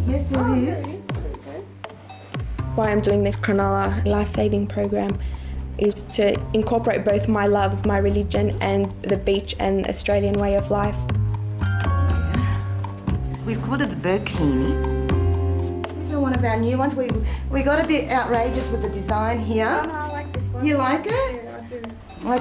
Yes, there is. Why I'm doing this Cronulla life-saving program is to incorporate both my loves, my religion and the beach and Australian way of life. We've called it the Burkini. These are one of our new ones. We got a bit outrageous with the design here. I like this one. You like it? Yeah, I do.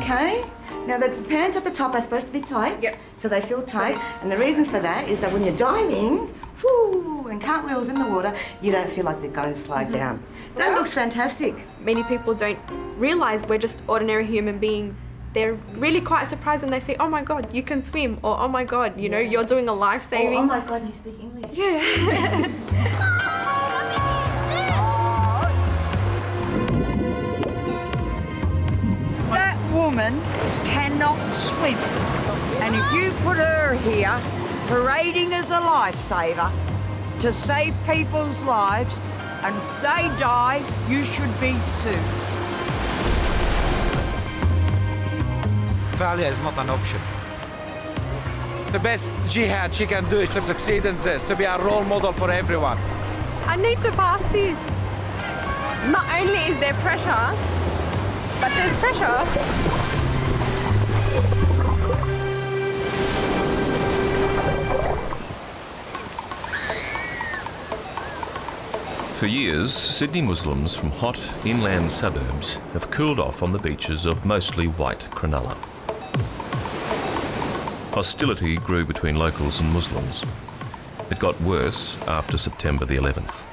Okay. Now the pants at the top are supposed to be tight, so they feel tight. And the reason for that is that when you're diving, whoo, and cartwheels in the water, you don't feel like they're going to slide down. That looks fantastic. Many people don't realise we're just ordinary human beings. They're really quite surprised when they say, oh my God, you can swim, or oh my God, you know, you're doing a life-saving. Oh my God, you speak English. Yeah. That woman cannot swim. And if you put her here, parading as a lifesaver, to save people's lives, and if they die, you should be sued. Failure is not an option. The best jihad she can do is to succeed in this, to be a role model for everyone. I need to pass this. Not only is there pressure, but there's pressure. For years, Sydney Muslims from hot inland suburbs have cooled off on the beaches of mostly white Cronulla. Hostility grew between locals and Muslims. It got worse after September the 11th.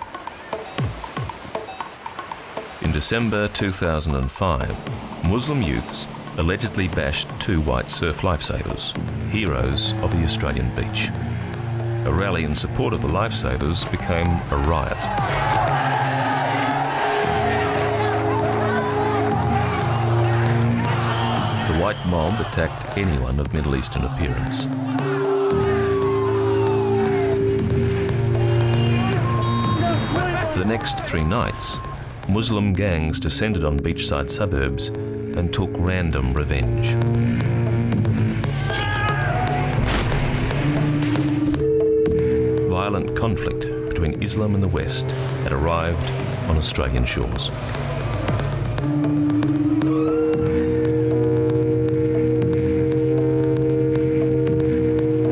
In December 2005, Muslim youths allegedly bashed two white surf lifesavers, heroes of the Australian beach. A rally in support of the lifesavers became a riot. The white mob attacked anyone of Middle Eastern appearance. For the next 3 nights, Muslim gangs descended on beachside suburbs and took random revenge. Violent conflict between Islam and the West had arrived on Australian shores.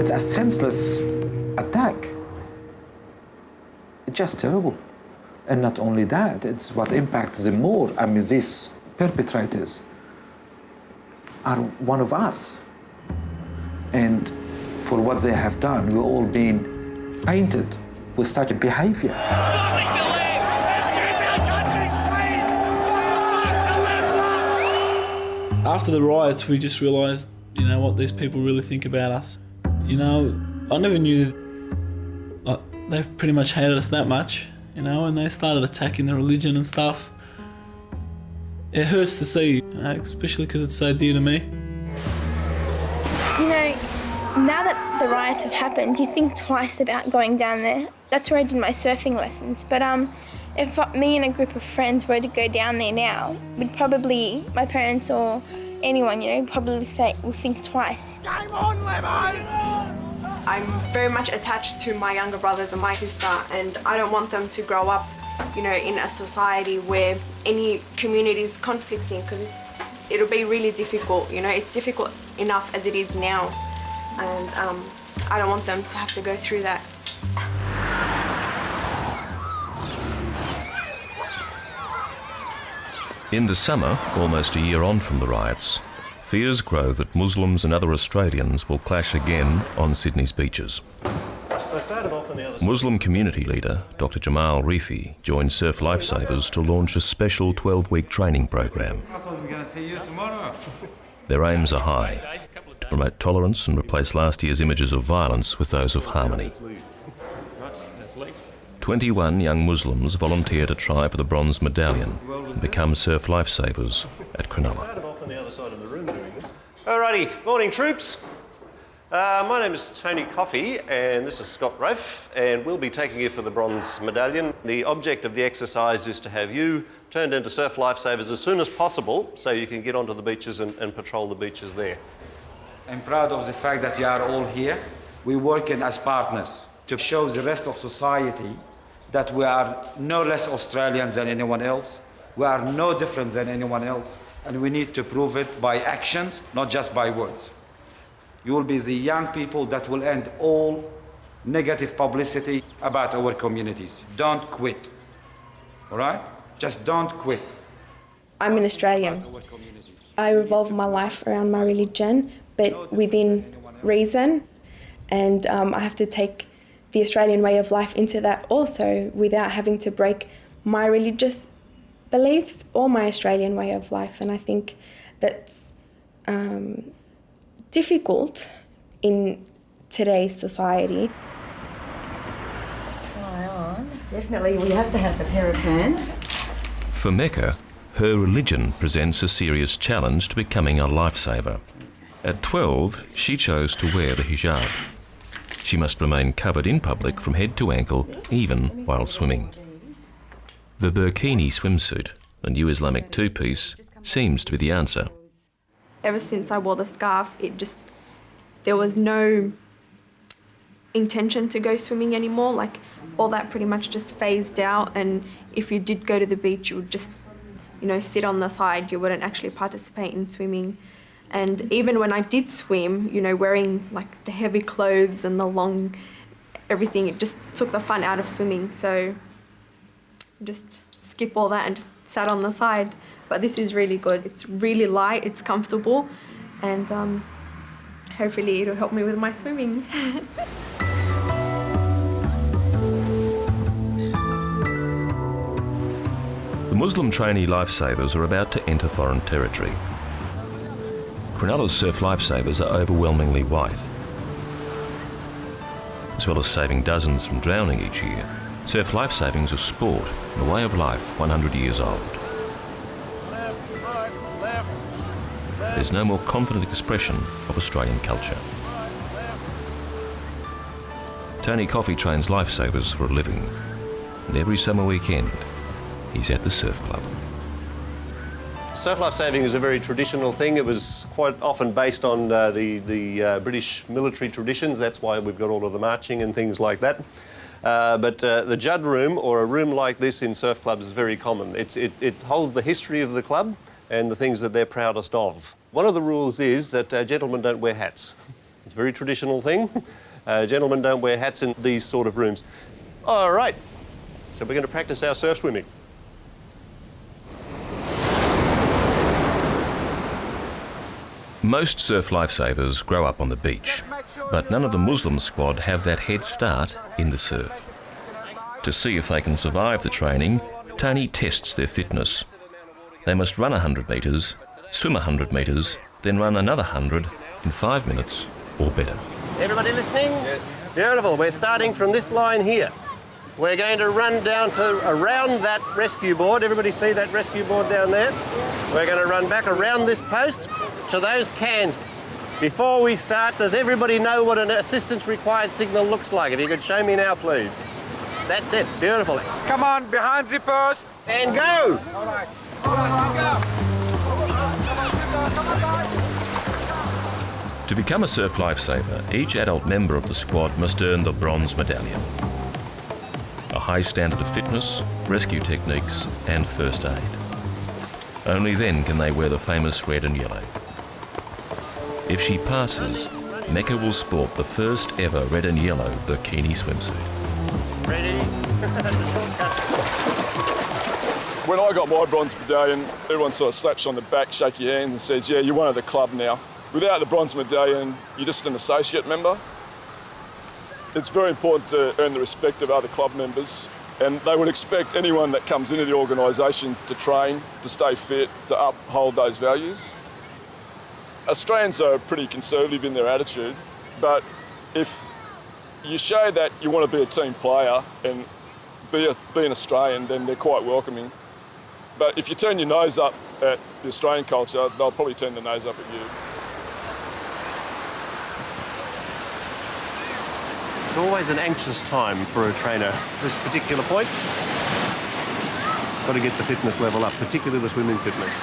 It's a senseless attack. It's just terrible. And not only that, it's what impacts them more. I mean, these perpetrators are one of us. And for what they have done, we've all been painted with such a behavior. After the riots, we just realised, you know, what these people really think about us. You know, I never knew they pretty much hated us that much, you know, and they started attacking the religion and stuff. It hurts to see, especially because it's so dear to me. You know, now that the riots have happened, you think twice about going down there. That's where I did my surfing lessons. But if me and a group of friends were to go down there now, we'd probably, my parents or anyone, you know, probably say, we'll think twice. Game on, Lemo! I'm very much attached to my younger brothers and my sister, and I don't want them to grow up, you know, in a society where any community is conflicting, because it'll be really difficult, you know. It's difficult enough as it is now, and I don't want them to have to go through that. In the summer, almost a year on from the riots, fears grow that Muslims and other Australians will clash again on Sydney's beaches. Muslim community leader Dr. Jamal Rifi joined Surf Lifesavers to launch a special 12-week training program. I thought we were going to see you tomorrow. Their aims are high, to promote tolerance and replace last year's images of violence with those of harmony. 21 young Muslims volunteer to try for the bronze medallion and become surf lifesavers at Cronulla. Alrighty, morning troops. My name is Tony Coffey and this is Scott Rofe, and we'll be taking you for the bronze medallion. The object of the exercise is to have you turned into surf lifesavers as soon as possible so you can get onto the beaches and patrol the beaches there. I'm proud of the fact that you are all here. We're working as partners. to show the rest of society that we are no less Australians than anyone else. We are no different than anyone else. And we need to prove it by actions, not just by words. You will be the young people that will end all negative publicity about our communities. Don't quit, all right? Just don't quit. I'm an Australian. I revolve my life around my religion, but within reason, and I have to take the Australian way of life into that also without having to break my religious beliefs or my Australian way of life. And I think that's difficult in today's society. Try on. Definitely, we have to have the pair of hands. For Mecca, her religion presents a serious challenge to becoming a lifesaver. At 12, she chose to wear the hijab. She must remain covered in public from head to ankle, even while swimming. The burkini swimsuit, the new Islamic two-piece, seems to be the answer. Ever since I wore the scarf, there was no intention to go swimming anymore. Like, all that pretty much just phased out, and if you did go to the beach, you would just, sit on the side. You wouldn't actually participate in swimming. And even when I did swim, wearing like the heavy clothes and the long everything, it just took the fun out of swimming. So just skip all that and just sat on the side. But this is really good. It's really light, it's comfortable, and hopefully it'll help me with my swimming. The Muslim trainee lifesavers are about to enter foreign territory. Cronulla's surf lifesavers are overwhelmingly white. As well as saving dozens from drowning each year, surf lifesaving's a sport and a way of life 100 years old. There's no more confident expression of Australian culture. Tony Coffey trains lifesavers for a living, and every summer weekend he's at the surf club. Surf lifesaving is a very traditional thing. It was quite often based on the British military traditions. That's why we've got all of the marching and things like that. But the Judd room, or a room like this in surf clubs, is very common. It holds the history of the club and the things that they're proudest of. One of the rules is that gentlemen don't wear hats. It's a very traditional thing. Gentlemen don't wear hats in these sort of rooms. All right, so we're going to practice our surf swimming. Most surf lifesavers grow up on the beach, but none of the Muslim squad have that head start in the surf. To see if they can survive the training, Tony tests their fitness. They must run 100 metres, swim 100 metres, then run another 100 in 5 minutes or better. Everybody listening? Yes. Beautiful. We're starting from this line here. We're going to run down to around that rescue board. Everybody see that rescue board down there? We're going to run back around this post to those cans. Before we start, does everybody know what an assistance required signal looks like? If you could show me now, please. That's it. Beautiful. Come on, behind the post. And go! All right. All right, go. To become a surf lifesaver, each adult member of the squad must earn the bronze medallion. A high standard of fitness, rescue techniques and first aid. Only then can they wear the famous red and yellow. If she passes, Mecca will sport the first ever red and yellow burkini swimsuit. Ready? When I got my bronze medallion, everyone sort of slaps you on the back, shake your hand and says, yeah, you're one of the club now. Without the bronze medallion, you're just an associate member. It's very important to earn the respect of other club members, and they would expect anyone that comes into the organisation to train, to stay fit, to uphold those values. Australians are pretty conservative in their attitude, but if you show that you want to be a team player and be an Australian, then they're quite welcoming. But if you turn your nose up at the Australian culture, they'll probably turn their nose up at you. It's always an anxious time for a trainer at this particular point. Got to get the fitness level up, particularly the swimming fitness.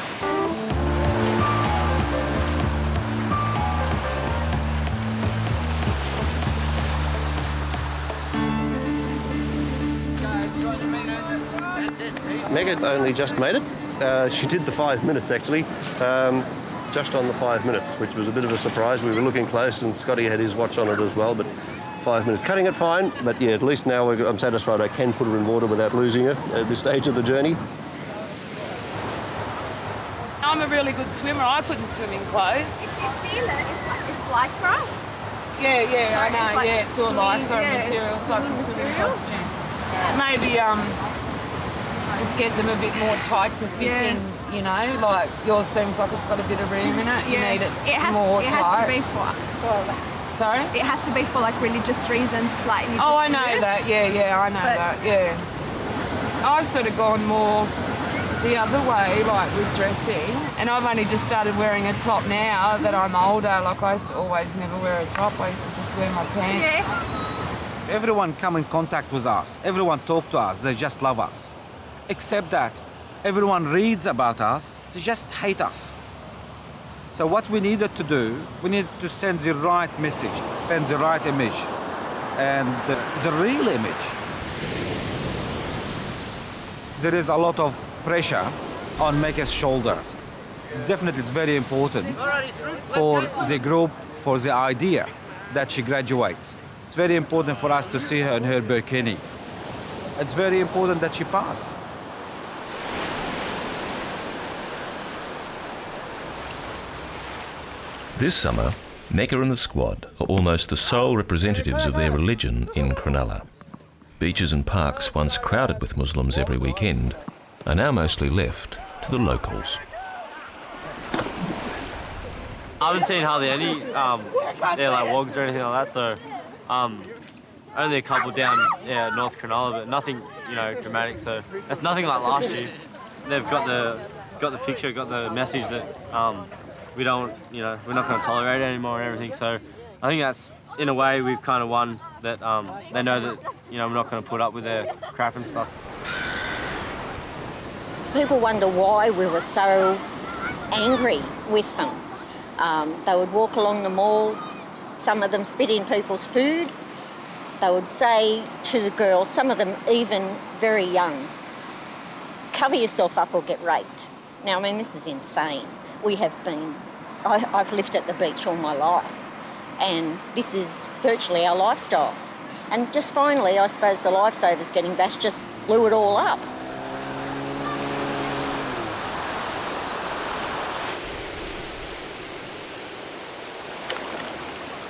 Megan only just made it. She did the 5 minutes actually, just on the 5 minutes, which was a bit of a surprise. We were looking close and Scotty had his watch on it as well, but 5 minutes. Cutting it fine, but yeah, at least now I'm satisfied I can put her in water without losing her at this stage of the journey. I'm a really good swimmer. I put in swimming clothes. You feel it. It's lycra. Yeah, I know. It's all lycra material. It's like a swimming costume. Maybe just get them a bit more tight to fit in. You know, like yours seems like it's got a bit of room in it. You need it more tight. It has to be for. Sorry? It has to be for like religious reasons, like. Oh, I know that. Yeah, I know that. Yeah. I've sort of gone more the other way, like with dressing, and I've only just started wearing a top now that I'm older. Like I used to always never wear a top. I used to just wear my pants. Yeah. Everyone come in contact with us. Everyone talk to us. They just love us. Except that everyone reads about us. They just hate us. So what we needed to do, we needed to send the right message, send the right image, and the real image. There is a lot of pressure on Megan's shoulders. Definitely it's very important for the group, for the idea that she graduates. It's very important for us to see her in her bikini. It's very important that she pass. This summer, Mecca and the squad are almost the sole representatives of their religion in Cronulla. Beaches and parks, once crowded with Muslims every weekend, are now mostly left to the locals. I haven't seen hardly any like wogs or anything like that, so only a couple down North Cronulla, but nothing dramatic. So it's nothing like last year. They've got the picture, got the message that we don't, we're not going to tolerate it anymore and everything. So I think that's, in a way, we've kind of won that. They know that we're not going to put up with their crap and stuff. People wonder why we were so angry with them. They would walk along the mall, some of them spit in people's food. They would say to the girls, some of them even very young, cover yourself up or get raped. Now, I mean, this is insane. I've lived at the beach all my life, and this is virtually our lifestyle. And just finally, I suppose the lifesavers getting bashed just blew it all up.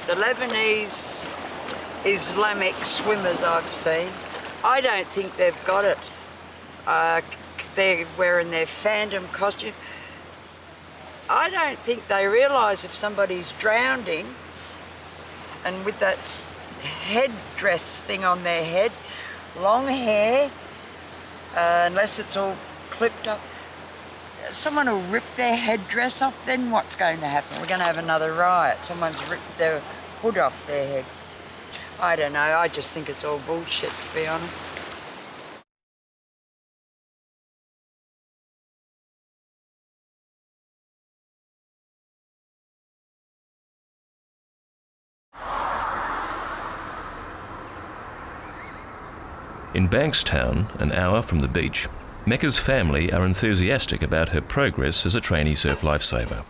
The Lebanese Islamic swimmers I've seen, I don't think they've got it. They're wearing their phantom costume. I don't think they realise if somebody's drowning and with that headdress thing on their head, long hair, unless it's all clipped up, someone will rip their headdress off, then what's going to happen? We're going to have another riot. Someone's ripped their hood off their head. I don't know, I just think it's all bullshit, to be honest. In Bankstown, an hour from the beach, Mecca's family are enthusiastic about her progress as a trainee surf lifesaver.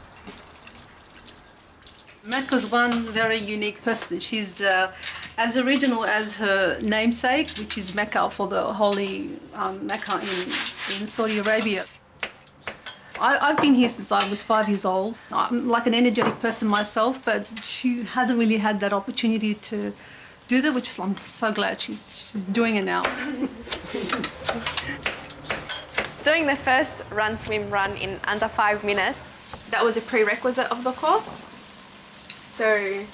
Mecca's one very unique person. She's as original as her namesake, which is Mecca, for the holy Mecca in Saudi Arabia. I've been here since I was 5 years old. I'm like an energetic person myself, but she hasn't really had that opportunity to do that, which I'm so glad she's doing it now. Doing the first run, swim, run in under 5 minutes, that was a prerequisite of the course. So,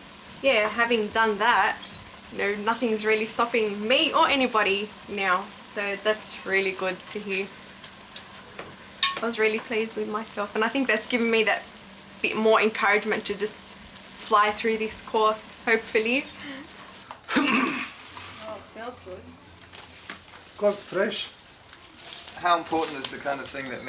yeah, having done that, nothing's really stopping me or anybody now. So that's really good to hear. I was really pleased with myself, and I think that's given me that bit more encouragement to just fly through this course, hopefully. Oh, it smells good. Of course, fresh. How important is the kind of thing that